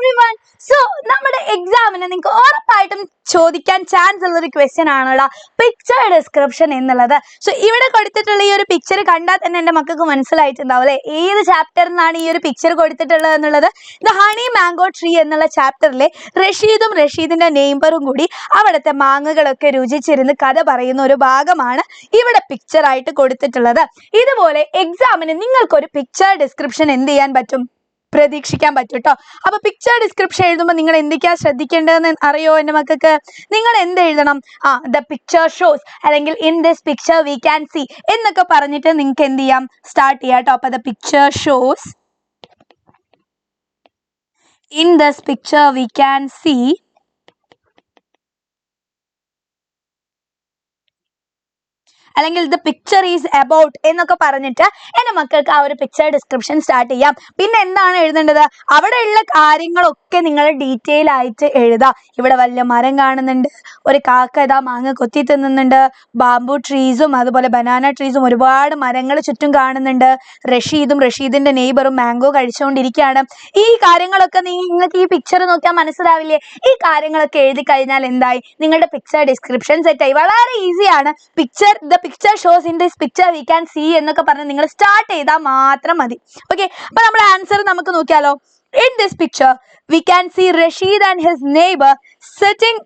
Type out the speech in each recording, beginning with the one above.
everyone. So, നമ്മുടെ എക്സാമിന് നിങ്ങൾക്ക് ഉറപ്പായിട്ടും ചോദിക്കാൻ ചാൻസ് ഉള്ള ഒരു ക്വസ്റ്റ്യൻ ആണല്ലോ പിക്ചർ ഡിസ്ക്രിപ്ഷൻ എന്നുള്ളത്. സോ ഇവിടെ കൊടുത്തിട്ടുള്ള ഈ ഒരു പിക്ചർ കണ്ടാൽ തന്നെ എൻ്റെ മക്കൾക്ക് മനസ്സിലായിട്ടുണ്ടാവും അല്ലേ ഏത് ചാപ്റ്ററിൽ നിന്നാണ് ഈ ഒരു പിക്ചർ കൊടുത്തിട്ടുള്ളത് എന്നുള്ളത്. ദ ഹണി മാംഗോ ട്രീ എന്നുള്ള ചാപ്റ്ററിലെ റഷീദും റഷീദിന്റെ നെയ്ബറും കൂടി അവിടുത്തെ മാങ്ങകളൊക്കെ രുചിച്ചിരുന്ന് കഥ പറയുന്ന ഒരു ഭാഗമാണ് ഇവിടെ പിക്ചർ ആയിട്ട് കൊടുത്തിട്ടുള്ളത്. ഇതുപോലെ എക്സാമിന് നിങ്ങൾക്കൊരു പിക്ചർ ഡിസ്ക്രിപ്ഷൻ എന്ത് ചെയ്യാൻ പറ്റും, പ്രതീക്ഷിക്കാൻ പറ്റും കേട്ടോ. അപ്പൊ പിക്ചർ ഡിസ്ക്രിപ്ഷൻ എഴുതുമ്പോൾ നിങ്ങൾ എന്തൊക്കെയാ ശ്രദ്ധിക്കേണ്ടതെന്ന് അറിയോ എൻ്റെ മക്കൾക്ക്? നിങ്ങൾ എന്ത് എഴുതണം? ദ പിക്ചർ ഷോസ് അല്ലെങ്കിൽ in this picture we can see എന്നൊക്കെ പറഞ്ഞിട്ട് നിങ്ങൾക്ക് എന്ത് ചെയ്യാം, സ്റ്റാർട്ട് ചെയ്യാം കേട്ടോ. അപ്പൊ the picture shows in this picture we can see അല്ലെങ്കിൽ ദ പിക്ചർ ഈസ് അബൌട്ട് എന്നൊക്കെ പറഞ്ഞിട്ട് എൻ്റെ മക്കൾക്ക് ആ ഒരു പിക്ചർ ഡിസ്ക്രിപ്ഷൻ സ്റ്റാർട്ട് ചെയ്യാം. പിന്നെ എന്താണ് എഴുതേണ്ടത്? അവിടെയുള്ള കാര്യങ്ങളൊക്കെ നിങ്ങൾ ഡീറ്റെയിൽ ആയിട്ട് എഴുതാം. ഇവിടെ വലിയ മരം കാണുന്നുണ്ട്, ഒരു കാക്ക ഇതാ മാങ്ങ കൊത്തി തിന്നുന്നുണ്ട്, ബാംബു ട്രീസും അതുപോലെ ബനാന ട്രീസും ഒരുപാട് മരങ്ങൾ ചുറ്റും കാണുന്നുണ്ട്, റഷീദും റഷീദിന്റെ നെയ്ബറും മാംഗോ കഴിച്ചുകൊണ്ടിരിക്കുകയാണ്. ഈ കാര്യങ്ങളൊക്കെ നിങ്ങൾക്ക് ഈ പിക്ചർ നോക്കിയാൽ മനസ്സിലാവില്ലേ? ഈ കാര്യങ്ങളൊക്കെ എഴുതി കഴിഞ്ഞാൽ എന്തായി, നിങ്ങളുടെ പിക്ചർ ഡിസ്ക്രിപ്ഷൻ സെറ്റായി. വളരെ ഈസിയാണ്. Picture shows in this picture we can see എന്നൊക്കെ പറഞ്ഞ് നിങ്ങൾ സ്റ്റാർട്ട് ചെയ്താൽ മാത്രം മതി. ഓക്കെ, അപ്പൊ നമ്മുടെ ആൻസർ നമുക്ക് നോക്കിയാലോ. In this picture we can see Rasheed and his neighbour sitting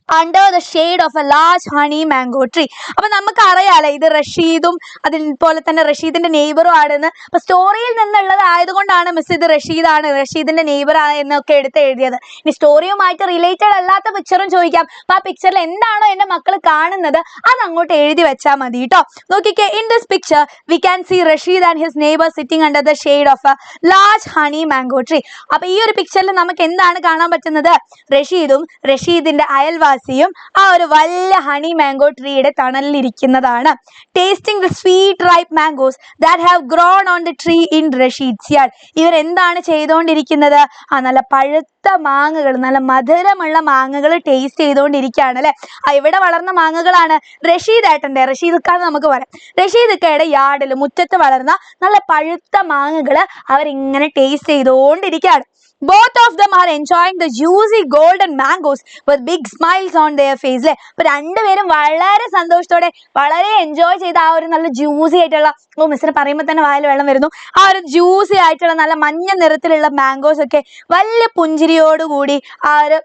under the shade of a large honey mango tree. അപ്പൊ നമുക്ക് അറിയാലോ ഇത് റഷീദും അതുപോലെ തന്നെ റഷീദിന്റെ നെയ്ബറും ആണെന്ന്. അപ്പൊ സ്റ്റോറിയിൽ നിന്നുള്ളത് ആയതുകൊണ്ടാണ് മിസ് ഇത് റഷീദാണ് റഷീദിന്റെ നെയ്ബർ എന്നൊക്കെ എടുത്ത് എഴുതിയത്. ഇനി സ്റ്റോറിയുമായിട്ട് റിലേറ്റഡ് അല്ലാത്ത പിക്ചറും ചോദിക്കാം. അപ്പൊ ആ പിക്ചറിൽ എന്താണോ എന്റെ മക്കൾ കാണുന്നത് അത് അങ്ങോട്ട് എഴുതി വെച്ചാൽ മതി കേട്ടോ. നോക്കിക്കേ, in this picture we can see Rasheed and his neighbour sitting under the shade of a large honey mango tree. അപ്പൊ ഈ ഒരു പിക്ചറിൽ നമുക്ക് എന്താണ് കാണാൻ പറ്റുന്നത്? റഷീദും റഷീദിന്റെ അയൽവാസിയും ആ ഒരു വലിയ ഹണി മാംഗോ ട്രീയുടെ തണലിലിരിക്കുന്നതാണ്. Tasting the sweet ripe mangoes that have grown on the tree in Rashid's yard. ഇവർ എന്താണ് ചെയ്തുകൊണ്ടിരിക്കുന്നത്? നല്ല പഴുത്ത മാങ്ങകൾ, നല്ല മധുരമുള്ള മാങ്ങകൾ ടേസ്റ്റ് ചെയ്തുകൊണ്ടിരിക്കുകയാണ് അല്ലെ. ഇവിടെ വളർന്ന മാങ്ങകളാണ് റഷീദ് ഖാൻ നമുക്ക് പറയാം. റഷീദ് ഖയുടെ യാർഡിൽ മുറ്റത്ത് വളർന്ന നല്ല പഴുത്ത മാങ്ങകൾ അവരിങ്ങനെ ടേസ്റ്റ് ചെയ്തുകൊണ്ടിരിക്കുകയാണ്. Both of them are enjoying the juicy golden mangoes with big smiles on their face. അല്ലേ, അപ്പൊ രണ്ടുപേരും വളരെ സന്തോഷത്തോടെ വളരെ എൻജോയ് ചെയ്ത ആ ഒരു നല്ല ജ്യൂസി ആയിട്ടുള്ള, മിസ്സിന് പറയുമ്പോൾ തന്നെ വായിൽ വെള്ളം വരുന്നു, ആ ഒരു ജ്യൂസി ആയിട്ടുള്ള നല്ല മഞ്ഞ നിറത്തിലുള്ള മാംഗോസ് ഒക്കെ വലിയ പുഞ്ചിരിയോടുകൂടി ആ ഒരു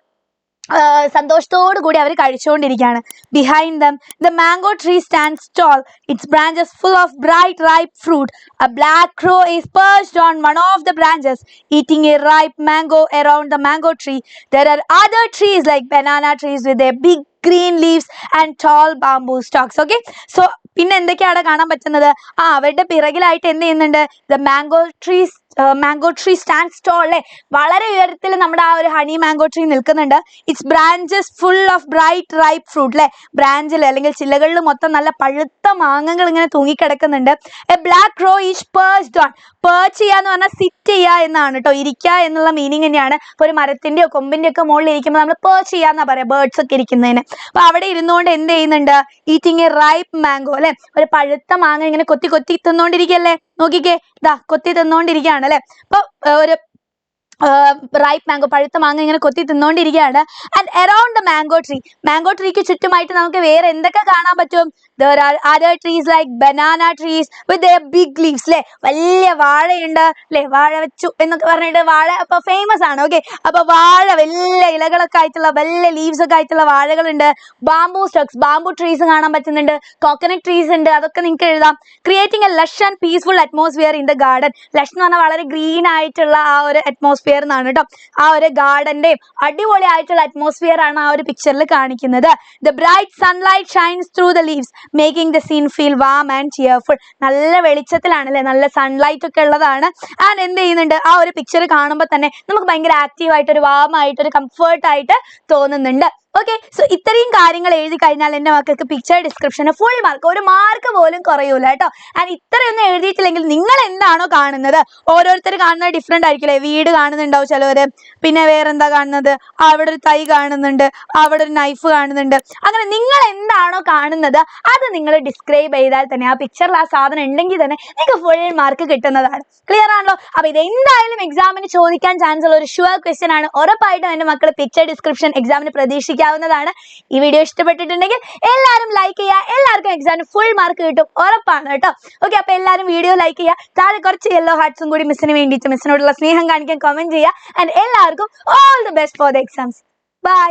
സന്തോഷത്തോടു കൂടി അവർ കഴിച്ചുകൊണ്ടിരിക്കുകയാണ്. Behind them the mango tree stands tall, its branches full of bright ripe fruit. A black crow is perched on one of the branches eating a ripe mango. Around the mango tree there are other trees like banana trees with their big green leaves and tall bamboo stalks. Okay, so പിന്നെ എന്തൊക്കെയാണ് കാണാൻ പറ്റുന്നത്? അവരുടെ പിറകിലായിട്ട് എന്ത് ചെയ്യുന്നുണ്ട്? The mango tree stands tall. അല്ലെ, വളരെ ഉയരത്തിൽ നമ്മുടെ ആ ഒരു ഹണി മാംഗോ ട്രീ നിൽക്കുന്നുണ്ട്. Its branches full of bright ripe fruit. അല്ലെ, ബ്രാഞ്ചിൽ അല്ലെങ്കിൽ ചില്ലകളിൽ മൊത്തം നല്ല പഴുത്ത മാങ്ങകൾ ഇങ്ങനെ തൂങ്ങിക്കിടക്കുന്നുണ്ട്. A black crow is perched on. Perch ചെയ്യാന്ന് പറഞ്ഞാൽ സിറ്റ് ചെയ്യുക എന്നാണ് കേട്ടോ, ഇരിക്കുക എന്നുള്ള മീനിങ് തന്നെയാണ്. ഇപ്പൊ ഒരു മരത്തിന്റെയോ കൊമ്പിന്റെ ഒക്കെ മുകളിൽ ഇരിക്കുമ്പോൾ നമ്മൾ പേർച്ച് ചെയ്യാന്നാ പറയാ, ബേർഡ്സ് ഒക്കെ ഇരിക്കുന്നതിന്. അപ്പൊ അവിടെ ഇരുന്നുകൊണ്ട് എന്ത് ചെയ്യുന്നുണ്ട്? Eating A ripe mango. അല്ലെ, ഒരു പഴുത്ത മാങ്ങ ഇങ്ങനെ കൊത്തി കൊത്തി തിന്നോണ്ടിരിക്കല്ലേ. നോക്കിക്കേ, കൊത്തി തിന്നോണ്ടിരിക്കുകയാണ് അല്ലെ. അപ്പൊ ഒരു റൈപ്പ് മാംഗോ, പഴുത്ത മാങ്ങ ഇങ്ങനെ കൊത്തി തിന്നോണ്ടിരിക്കുകയാണ്. ആൻഡ് അറൗണ്ട് ദ മാംഗോ ട്രീക്ക് ചുറ്റുമായിട്ട് നമുക്ക് വേറെ എന്തൊക്കെ കാണാൻ പറ്റും? There are other trees like banana trees with their big leaves. അല്ലെ, വലിയ വാഴയുണ്ട് അല്ലെ, വാഴ വെച്ചു എന്നൊക്കെ പറഞ്ഞിട്ട് വാഴ അപ്പൊ ഫേമസ് ആണ്. ഓക്കെ, അപ്പൊ വാഴ വലിയ ഇലകളൊക്കെ ആയിട്ടുള്ള വലിയ ലീവ്സ് ഒക്കെ ആയിട്ടുള്ള വാഴകളുണ്ട്. ബാംബു സ്റ്റോക്സ്, ബാംബു ട്രീസ് കാണാൻ പറ്റുന്നുണ്ട്. കോക്കനട്ട് ട്രീസ് ഉണ്ട്, അതൊക്കെ നിങ്ങൾക്ക് എഴുതാം. Creating A Lush and peaceful atmosphere in the garden. Lush എന്ന് പറഞ്ഞാൽ വളരെ ഗ്രീൻ ആയിട്ടുള്ള ആ ഒരു അറ്റ്മോസ്ഫിയർ എന്നാണ് കേട്ടോ. ആ ഒരു ഗാർഡന്റെയും അടിപൊളി ആയിട്ടുള്ള അറ്റ്മോസ്ഫിയർ ആണ് ആ ഒരു പിക്ചറിൽ കാണിക്കുന്നത്. The bright sunlight shines through the leaves making the scene feel warm and cheerful. നല്ല വെളിച്ചത്തിലാണ് അല്ലെ, നല്ല സൺലൈറ്റ് ഒക്കെ ഉള്ളതാണ്. ആൻഡ് എന്ത് ചെയ്യുന്നുണ്ട്? ആ ഒരു പിക്ചർ കാണുമ്പോൾ തന്നെ നമുക്ക് ഭയങ്കര ആക്റ്റീവ് ആയിട്ട്, ഒരു വാം ആയിട്ട്, ഒരു കംഫേർട്ട് ആയിട്ട് തോന്നുന്നുണ്ട്. ഓക്കെ, സോ ഇത്രയും കാര്യങ്ങൾ എഴുതി കഴിഞ്ഞാൽ എൻ്റെ മക്കൾക്ക് പിക്ചർ ഡിസ്ക്രിപ്ഷന് ഫുൾ മാർക്ക്, ഒരു മാർക്ക് പോലും കുറയൂല കേട്ടോ. ആൻഡ് ഇത്രയൊന്നും എഴുതിയിട്ടില്ലെങ്കിൽ നിങ്ങൾ എന്താണോ കാണുന്നത്, ഓരോരുത്തർ കാണുന്നത് ഡിഫറെൻ്റ് ആയിരിക്കില്ലേ. വീട് കാണുന്നുണ്ടാവും ചിലവർ, പിന്നെ വേറെന്താ കാണുന്നത്, അവിടെ ഒരു തൈ കാണുന്നുണ്ട്, അവിടെ ഒരു നൈഫ് കാണുന്നുണ്ട്. അങ്ങനെ നിങ്ങൾ എന്താണോ കാണുന്നത് അത് നിങ്ങൾ ഡിസ്ക്രൈബ് ചെയ്താൽ തന്നെ, ആ പിക്ചറിൽ ആ സാധനം ഉണ്ടെങ്കിൽ തന്നെ നിങ്ങൾക്ക് ഫുൾ മാർക്ക് കിട്ടുന്നതാണ്. ക്ലിയർ ആണല്ലോ? അപ്പോൾ ഇത് എന്തായാലും എക്സാമിന് ചോദിക്കാൻ ചാൻസ് ഉള്ള ഒരു ഷുവർ ക്വസ്റ്റ്യൻ ആണ്. ഉറപ്പായിട്ടും എൻ്റെ മക്കൾ പിക്ചർ ഡിസ്ക്രിപ്ഷൻ എക്സാമിന് പ്രതീക്ഷിക്കാവുന്നതാണ്. ഈ വീഡിയോ ഇഷ്ടപ്പെട്ടിട്ടുണ്ടെങ്കിൽ എല്ലാവരും ലൈക്ക് ചെയ്യുക. എല്ലാവർക്കും എക്സാമിന് ഫുൾ മാർക്ക് കിട്ടും, ഉറപ്പാണ് കേട്ടോ. ഓക്കെ, അപ്പോൾ എല്ലാവരും വീഡിയോ ലൈക്ക് ചെയ്യുക. താഴെ കുറച്ച് യെല്ലോ ഹാർട്ട്സും കൂടി മിസ്സിന് വേണ്ടിയിട്ട്, മിസ്സിനോടുള്ള സ്നേഹം കാണിക്കാൻ കമൻറ്റ് ചെയ്യുക. ആൻഡ് എല്ലാവർക്കും all the best for the exams. By.